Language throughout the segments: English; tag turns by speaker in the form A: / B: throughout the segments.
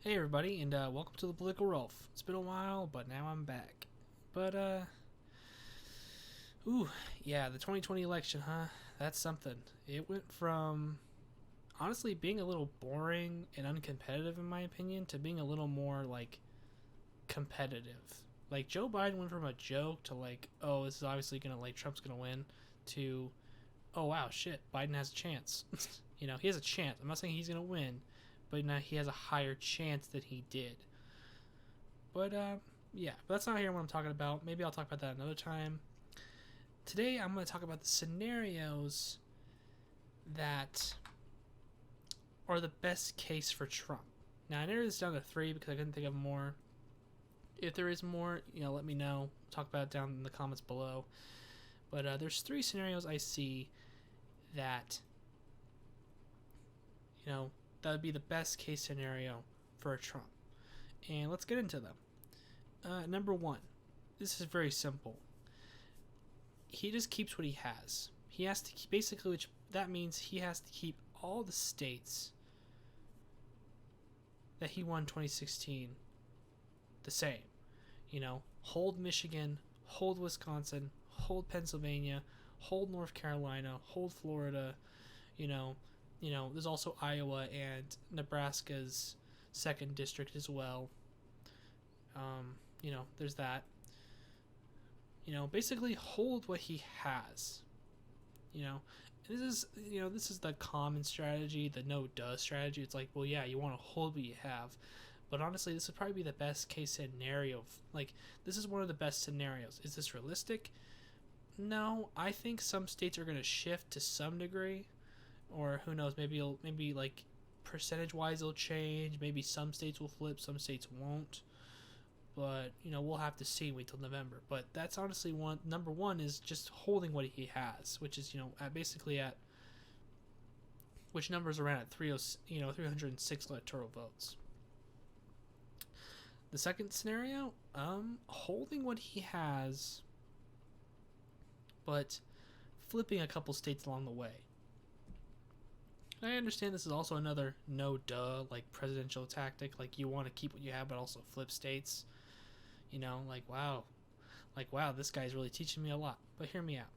A: Hey everybody, and welcome to the Political Rolfe. It's been a while, but now I'm back. But yeah, the 2020 election, huh? That's something. It went from honestly being a little boring and uncompetitive in my opinion to being a little more like competitive. Like Joe Biden went from a joke to like, oh, this is obviously gonna like Trump's gonna win, to oh wow, shit, Biden has a chance. He has a chance. I'm not saying he's gonna win, but now he has a higher chance than he did. But yeah, but that's not here what I'm talking about. Maybe I'll talk about that another time. Today I'm going to talk about the scenarios that are the best case for Trump. Now I narrowed this down to 3 because I couldn't think of more. If there is more, let me know. Talk about it down in the comments below. But there's 3 scenarios I see that that would be the best case scenario for Trump. And let's get into them. Number 1. This is very simple. He just keeps what he has. He has to keep, basically, which that means he has to keep all the states that he won 2016 the same. Hold Michigan, hold Wisconsin, hold Pennsylvania, hold North Carolina, hold Florida. There's also Iowa and Nebraska's second district as well. There's that. Basically hold what he has. This is the common strategy, the no duh strategy. It's like, well, yeah, you want to hold what you have, but honestly, this would probably be the best case scenario. Like, this is one of the best scenarios. Is this realistic? No, I think some states are going to shift to some degree, or who knows? Maybe like percentage-wise, it'll change. Maybe some states will flip, some states won't. But we'll have to see. Wait till November. But that's honestly number one is just holding what he has, which is basically at which numbers around at 306 electoral votes. The second scenario, holding what he has, but flipping a couple states along the way. I understand this is also another no duh like presidential tactic. Like, you want to keep what you have, but also flip states. Wow, this guy's really teaching me a lot. But hear me out.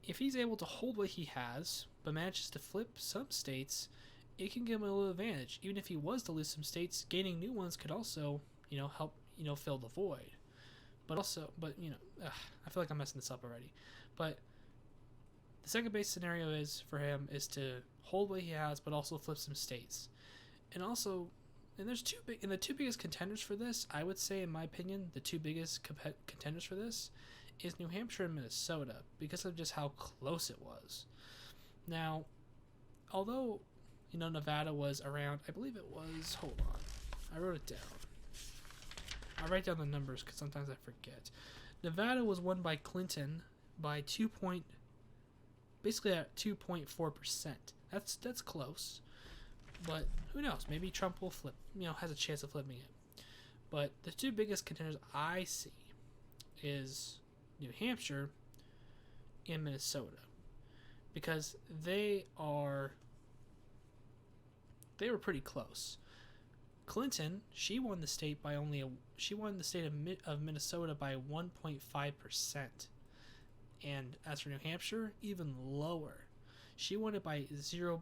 A: If he's able to hold what he has, but manages to flip some states, it can give him a little advantage. Even if he was to lose some states, gaining new ones could also, help, fill the void. I feel like I'm messing this up already. But the second base scenario for him is to hold what he has, but also flip some states. And there's the two biggest contenders for this, I would say, in my opinion, the two biggest contenders for this is New Hampshire and Minnesota, because of just how close it was. Now, although, Nevada was around, I believe it was, hold on, I wrote it down. I write down the numbers because sometimes I forget. Nevada was won by Clinton by basically at 2.4%. That's close. But who knows? Maybe Trump will flip, has a chance of flipping it. But the two biggest contenders I see is New Hampshire and Minnesota, because they were pretty close. Clinton, she won the state of Minnesota by 1.5%. And as for New Hampshire, even lower. She won it by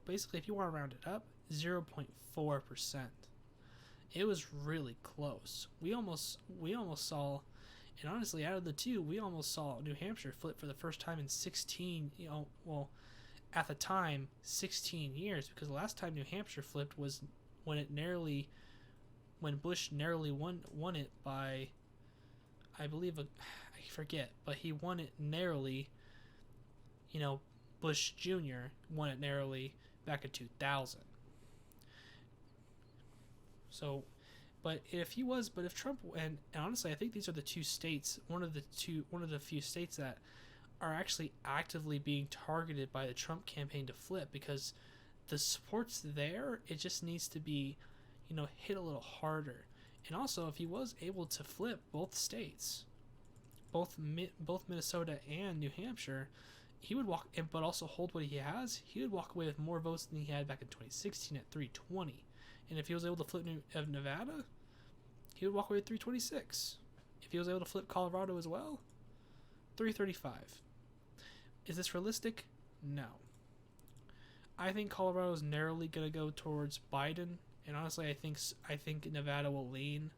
A: basically, if you want to round it up, 0.4%. It was really close. We almost saw, and honestly, out of the two, we almost saw New Hampshire flip for the first time in 16, at the time, 16 years, because the last time New Hampshire flipped was when Bush narrowly won it by, I believe, I forget, but he won it narrowly. Bush Jr. won it narrowly back in 2000. So, if Trump, and honestly, I think these are the two states, one of the few states that are actually actively being targeted by the Trump campaign to flip, because the support's there. It just needs to be, hit a little harder. And also, if he was able to flip both states, both Minnesota and New Hampshire, he would but also hold what he has. He would walk away with more votes than he had back in 2016 at 320. And if he was able to flip Nevada, he would walk away with 326. If he was able to flip Colorado as well, 335. Is this realistic? No. I think Colorado is narrowly going to go towards Biden, and honestly, I think Nevada will lean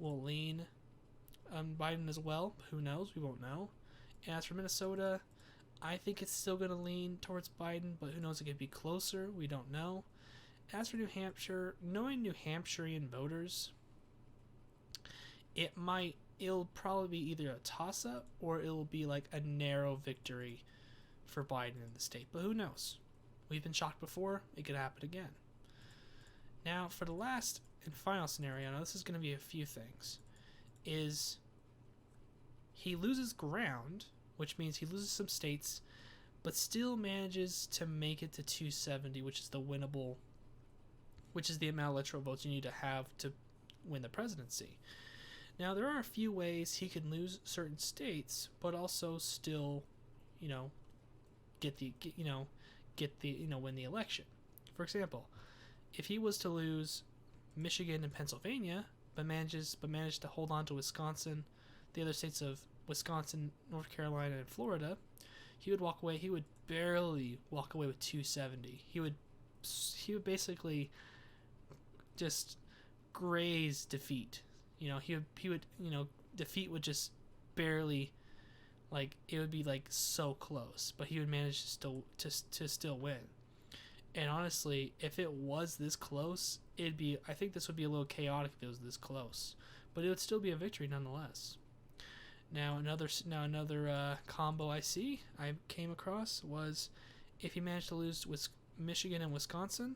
A: on Biden as well. Who knows? We won't know. And as for Minnesota, I think it's still going to lean towards Biden, but who knows? It could be closer. We don't know. As for New Hampshire, knowing New Hampshirean voters, it'll probably be either a toss-up or it'll be like a narrow victory for Biden in the state. But who knows? We've been shocked before. It could happen again. Now, for the last and final scenario, now this is going to be a few things, is he loses ground, which means he loses some states, but still manages to make it to 270, which is the winnable, which is the amount of electoral votes you need to have to win the presidency. Now, there are a few ways he can lose certain states, but also still, win the election. For example, if he was to lose Michigan and Pennsylvania, but managed to hold on to Wisconsin, the other states of Wisconsin, North Carolina, and Florida, he would barely walk away with 270. He would basically just graze defeat. Defeat would just barely, it would be so close, but he would manage to still win. And honestly, if it was this close, I think this would be a little chaotic if it was this close, but it would still be a victory nonetheless. Now another combo I came across was if he managed to lose Michigan and Wisconsin,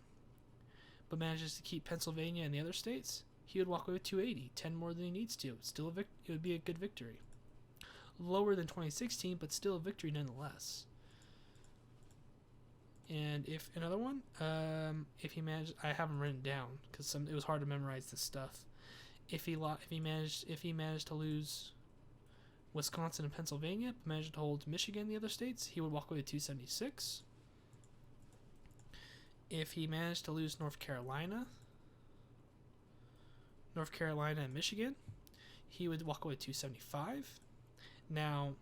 A: but manages to keep Pennsylvania and the other states, he would walk away with 280, 10 more than he needs to. Still it would be a good victory. Lower than 2016, but still a victory nonetheless. And if another one, if he managed, I have them written down because it was hard to memorize this stuff. If he managed to lose Wisconsin and Pennsylvania, but managed to hold Michigan and the other states, he would walk away with 276. If he managed to lose North Carolina and Michigan, he would walk away with 275. Now,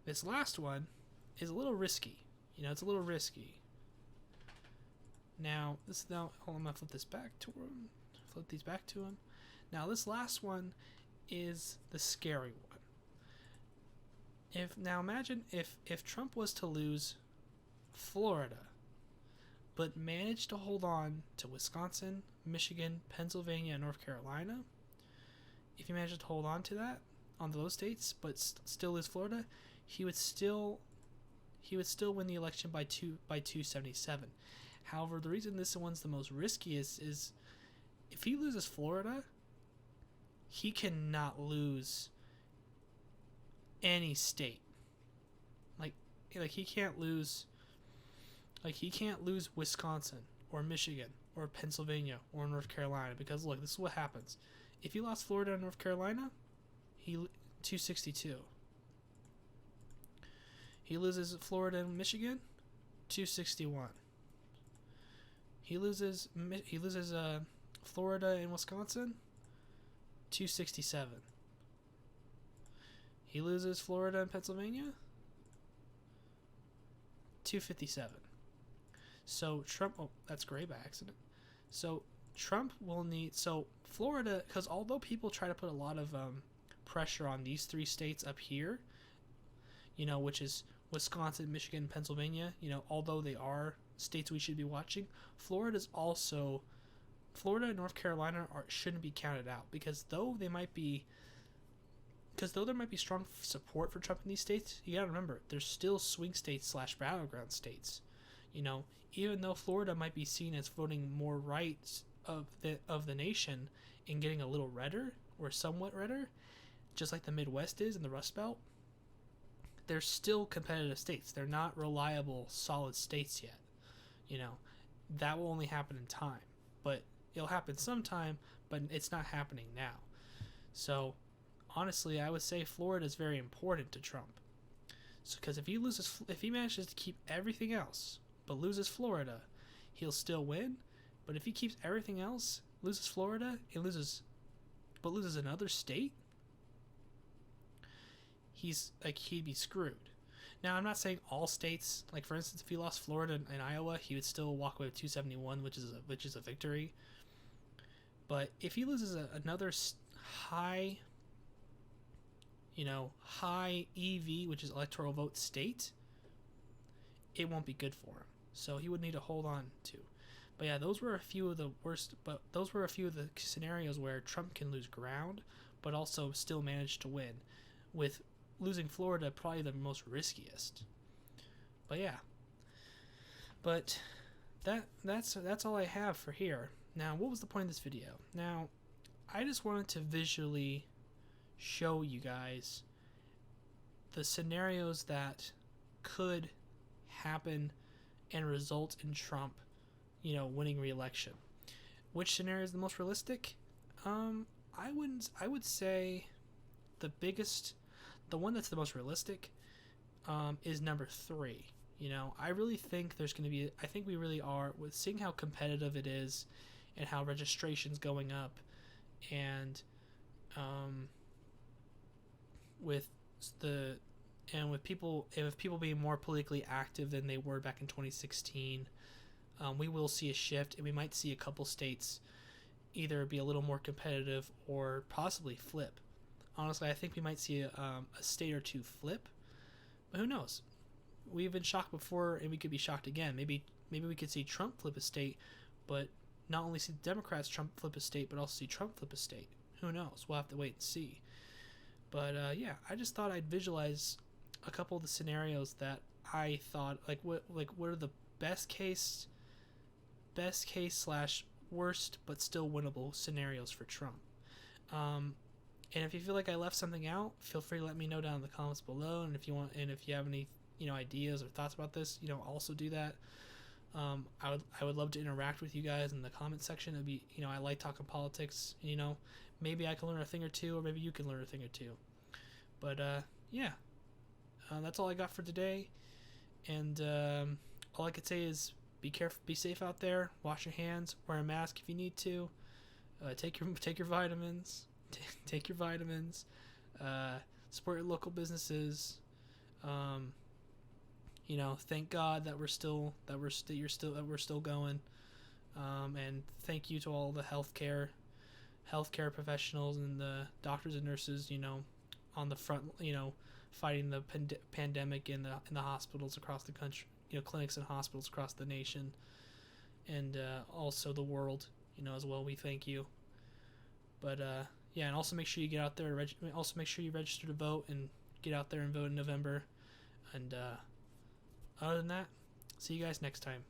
A: this last one is a little risky. It's a little risky. Now, I'm gonna flip these back to him. Now, this last one is the scary one. Imagine if Trump was to lose Florida, but managed to hold on to Wisconsin, Michigan, Pennsylvania, and North Carolina. If he managed to hold on to those states, but still lose Florida, he would still win the election by 277. However, the reason this one's the most risky is if he loses Florida, he cannot lose any state. He can't lose Wisconsin or Michigan or Pennsylvania or North Carolina, because look, this is what happens. If he lost Florida and North Carolina, 262. He loses Florida and Michigan, 261. He loses Florida and Wisconsin, 267. He loses Florida and Pennsylvania, 257. So Trump, that's gray by accident. So Trump will need, Florida, because although people try to put a lot of pressure on these three states up here, which is Wisconsin, Michigan, Pennsylvania, although they are states we should be watching, Florida and North Carolina shouldn't be counted out, because though there might be strong support for Trump in these states, you gotta remember, there's still swing states / battleground states. Even though Florida might be seen as voting more right of the nation and getting a little redder or somewhat redder, just like the Midwest is in the Rust Belt, they're still competitive states. They're not reliable, solid states yet. That will only happen in time, but it'll happen sometime, but it's not happening now. So honestly, I would say Florida is very important to Trump. So, because if he manages to keep everything else but loses Florida, he'll still win. But if he keeps everything else, loses Florida, but loses another state, he'd be screwed. Now, I'm not saying all states. Like, for instance, if he lost Florida and Iowa, he would still walk away with 271, which is a victory. But if he loses another high EV, which is electoral vote state, it won't be good for him. So he would need to hold on to. But yeah, those were a few of the worst. But those were a few of the scenarios where Trump can lose ground, but also still manage to win, with losing Florida probably the most riskiest. But yeah. But that's all I have for here. Now, what was the point of this video? Now, I just wanted to visually show you guys the scenarios that could happen and result in Trump, winning re-election. Which scenario is the most realistic? I would say the one that's the most realistic is number 3. I really think I think we really are, with seeing how competitive it is and how registration's going up, and with people being more politically active than they were back in 2016, we will see a shift, and we might see a couple states either be a little more competitive or possibly flip. Honestly, I think we might see a state or two flip, but who knows? We've been shocked before, and we could be shocked again. Maybe we could see Trump flip a state, but not only see Democrats Trump flip a state, but also see Trump flip a state. Who knows? We'll have to wait and see. But yeah, I just thought I'd visualize a couple of the scenarios that I thought, what are the best case / worst but still winnable scenarios for Trump. And if you feel like I left something out, feel free to let me know down in the comments below. And if you have any ideas or thoughts about this, also do that. I would love to interact with you guys in the comment section. It'd be, I like talking politics. Maybe I can learn a thing or two, or maybe you can learn a thing or two. But yeah, that's all I got for today. And all I could say is be careful, be safe out there. Wash your hands. Wear a mask if you need to. Take your vitamins. Take your vitamins. Support your local businesses. Thank God that we're still going. And thank you to all the healthcare professionals and the doctors and nurses, on the front, fighting the pandemic in the hospitals across the country, clinics and hospitals across the nation, and also the world, as well. We thank you. But yeah, and also make sure you get out there. Also make sure you register to vote and get out there and vote in November. And other than that, see you guys next time.